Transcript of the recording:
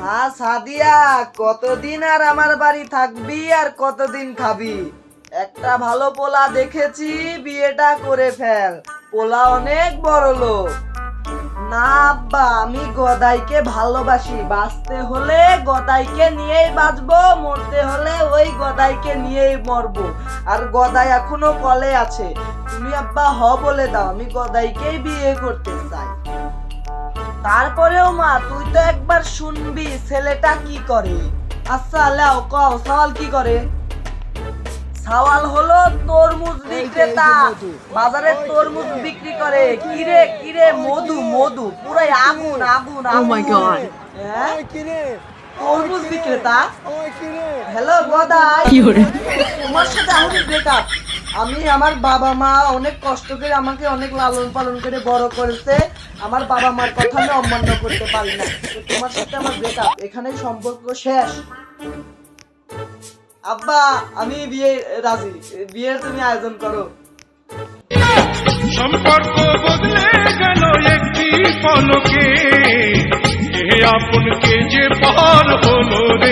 হ্যাঁ সাদিয়া, কতদিন আর আমার বাড়ি থাকবি আর কতদিন খাবি? একটা ভালো পোলা দেখেছি, বিয়েটা করে ফেল। পোলা অনেক বড় লোক। না আব্বা, আমি গদাইকে ভালোবাসি। বাঁচতে হলে গদাইকে নিয়েই বাঁচবো, মরতে হলে ওই গদাইকে নিয়েই মরবো। আর গদাই এখনো কলে আছে। তুমি আব্বা হ বলে দাও, আমি গদাইকেই বিয়ে করতে চাই। তারপরেও মা, তুই তো একবার শুনবি ছেলেটা কি করে। আচ্ছা লাও কও, সওয়াল কি করে? সওয়াল হলো তরমুজ বিক্রেতা, বাজারে তরমুজ বিক্রি করে। কিরে কিরে, মধু মধু, পুরাই আগুন আগুন আগুন। Oh my God! হ্যাঁ? তরমুজ বিক্রেতা। হ্যালো গদাই, তোমার সাথে আমি ব্রেকআপ। আমি আমার বাবা মা অনেক কষ্ট করে আমাকে অনেক লালন পালন করে বড় করেছে। আমার বাবা মার কথা আমি অমান্য করতে পারি না। তো তোমার সাথে আমার ব্রেকআপ, এখানেই সম্পর্ক শেষ। আব্বা আমি বিয়ে রাজি, বিয়ের তুমি আয়োজন করো। সম্পর্ক বদলে গেল একটি পলকে, এ আপনকে যে পার হলো রে।